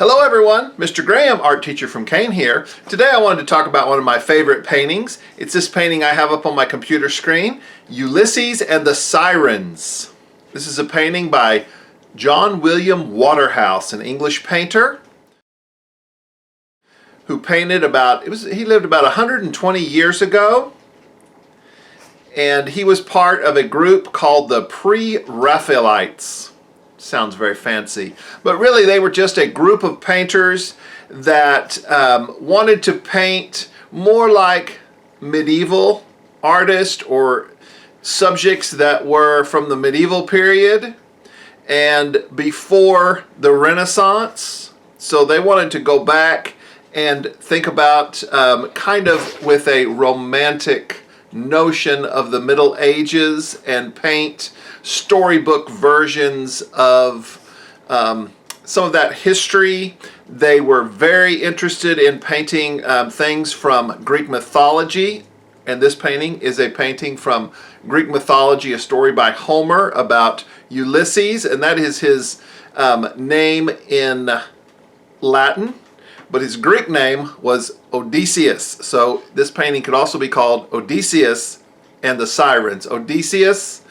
Hello everyone, Mr. Graham, art teacher from Kane here. Today I wanted to talk about one of my favorite paintings. It's this painting I have up on my computer screen, Ulysses and the Sirens. This is a painting by John William Waterhouse, an English painter who painted he lived about 120 years ago, and he was part of a group called the Pre-Raphaelites. Sounds very fancy, but really they were just a group of painters that wanted to paint more like medieval artists or subjects that were from the medieval period and before the Renaissance. So they wanted to go back and think about kind of with a romantic notion of the Middle Ages and paint storybook versions of some of that history. They were very interested in painting things from Greek mythology, and this painting is a painting from Greek mythology, a story by Homer about Ulysses, and that is his name in Latin, but his Greek name was Odysseus. So this painting could also be called Odysseus and the Sirens. Odysseus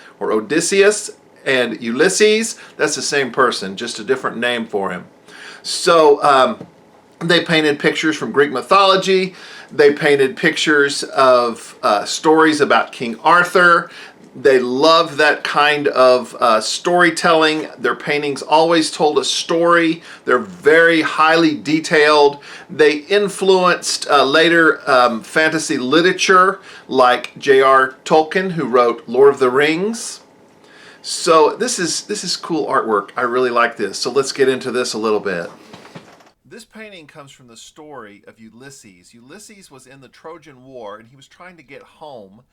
and Ulysses, that's the same person, just a different name for him. So they painted pictures from Greek mythology. They painted pictures of stories about King Arthur. They loved that kind of storytelling. Their paintings always told a story. They're very highly detailed. They influenced later fantasy literature like J.R. Tolkien, who wrote Lord of the Rings. So this is cool artwork. I really like this. So let's get into this a little bit. This painting comes from the story of Ulysses. Ulysses was in the Trojan War and he was trying to get home.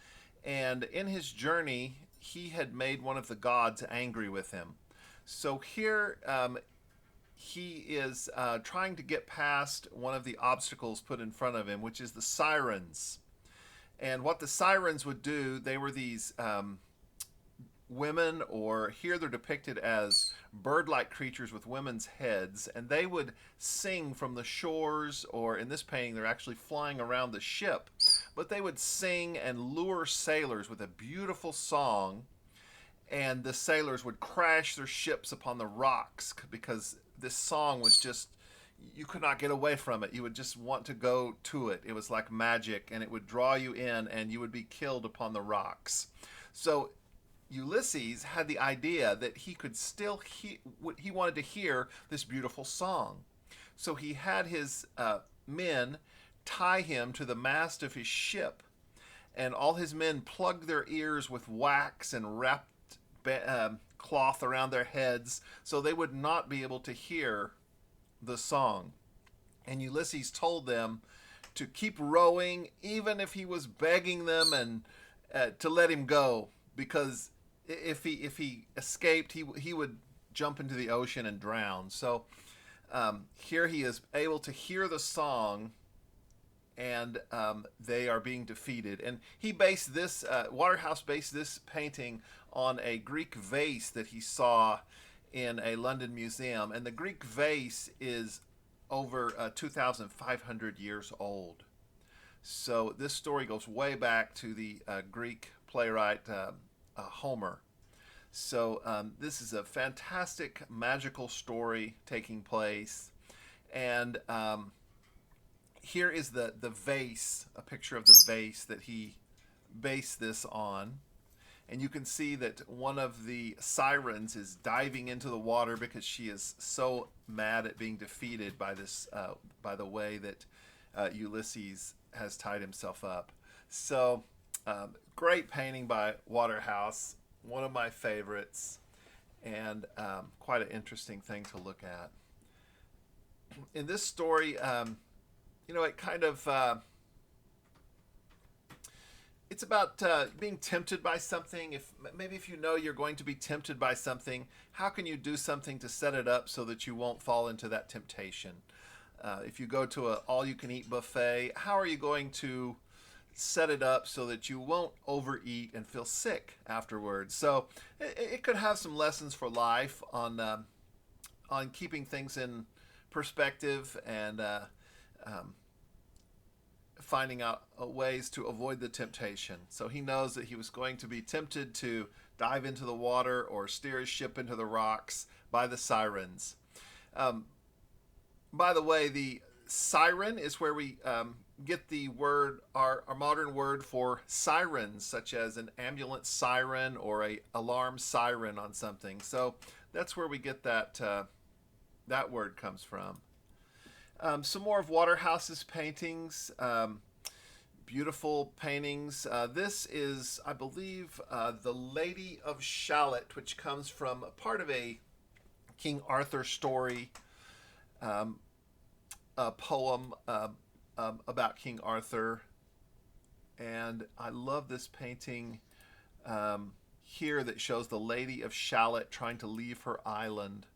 And in his journey, he had made one of the gods angry with him. So here he is trying to get past one of the obstacles put in front of him, which is the Sirens. And what the Sirens would do, they were these women, or here they're depicted as bird-like creatures with women's heads, and they would sing from the shores, or in this painting they're actually flying around the ship, but they would sing and lure sailors with a beautiful song, and the sailors would crash their ships upon the rocks because this song was just, you could not get away from it. You would just want to go to it. It was like magic, and it would draw you in, and you would be killed upon the rocks. So Ulysses had the idea that he could still he wanted to hear this beautiful song. So he had his men tie him to the mast of his ship, and all his men plugged their ears with wax and wrapped cloth around their heads so they would not be able to hear the song. And Ulysses told them to keep rowing even if he was begging them and to let him go, because if he escaped, he would jump into the ocean and drown. So here he is able to hear the song, and they are being defeated. And he based this, Waterhouse based this painting on a Greek vase that he saw in a London museum. And the Greek vase is over 2,500 years old. So this story goes way back to the Greek playwright Homer. So this is a fantastic magical story taking place, and here is the vase, a picture of the vase that he based this on, and you can see that one of the sirens is diving into the water because she is so mad at being defeated by this by the way that Ulysses has tied himself up. So great painting by Waterhouse, one of my favorites, and quite an interesting thing to look at. In this story, it kind of, it's about being tempted by something. Maybe if you know you're going to be tempted by something, how can you do something to set it up so that you won't fall into that temptation? If you go to an all-you-can-eat buffet, how are you going to set it up so that you won't overeat and feel sick afterwards? So it could have some lessons for life on keeping things in perspective and finding out ways to avoid the temptation. So he knows that he was going to be tempted to dive into the water or steer his ship into the rocks by the Sirens. By the way, the siren is where we get the word, our modern word for sirens, such as an ambulance siren or a alarm siren on something. So that's where we get that that word comes from. Some more of Waterhouse's paintings. Beautiful paintings. This is, I believe, The Lady of Shalott, which comes from part of a King Arthur story, a poem about King Arthur. And I love this painting here that shows the Lady of Shalott trying to leave her island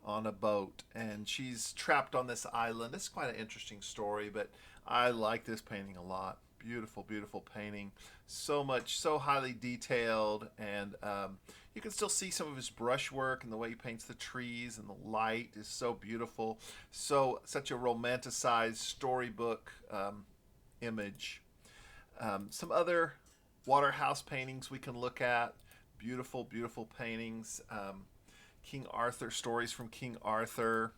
on a boat, and she's trapped on this island. It's quite an interesting story, but I like this painting a lot. Beautiful, beautiful painting. So much, so highly detailed, and you can still see some of his brushwork and the way he paints the trees, and the light is so beautiful. Such a romanticized storybook image. Some other Waterhouse paintings we can look at. Beautiful, beautiful paintings. King Arthur, stories from King Arthur.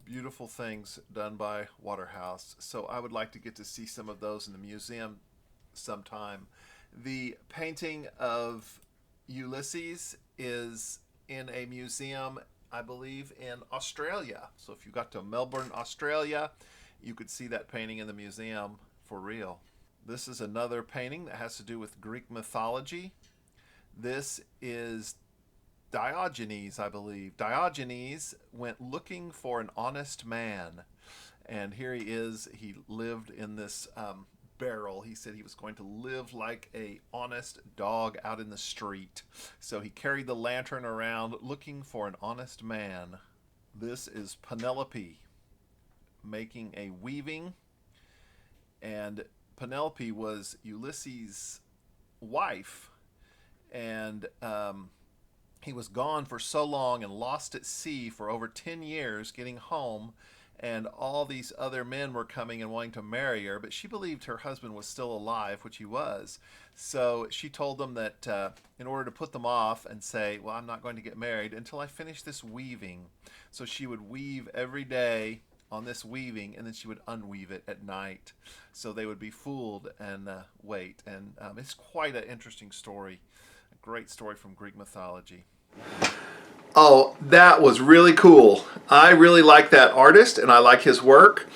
Beautiful things done by Waterhouse. So I would like to get to see some of those in the museum sometime. The painting of Ulysses is in a museum, I believe, in Australia. So if you got to Melbourne, Australia, you could see that painting in the museum for real. This is another painting that has to do with Greek mythology. This is Diogenes, I believe. Diogenes went looking for an honest man, and here he is. He lived in this barrel. He said he was going to live like a honest dog out in the street. So he carried the lantern around looking for an honest man. This is Penelope making a weaving, and Penelope was Ulysses' wife, and he was gone for so long and lost at sea for over 10 years, getting home, and all these other men were coming and wanting to marry her, but she believed her husband was still alive, which he was. So she told them that in order to put them off and say, well, I'm not going to get married until I finish this weaving. So she would weave every day on this weaving, and then she would unweave it at night. So they would be fooled and wait. And it's quite an interesting story. A great story from Greek mythology. Oh, that was really cool. I really like that artist, and I like his work.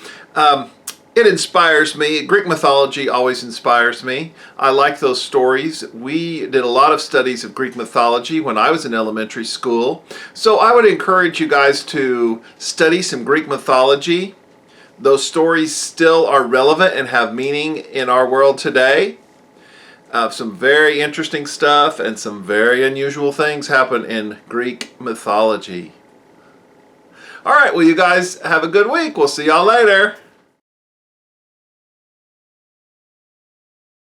It inspires me. Greek mythology always inspires me. I like those stories. We did a lot of studies of Greek mythology when I was in elementary school. So I would encourage you guys to study some Greek mythology. Those stories still are relevant and have meaning in our world today. Some very interesting stuff and some very unusual things happen in Greek mythology. All right, well, you guys have a good week. We'll see y'all later.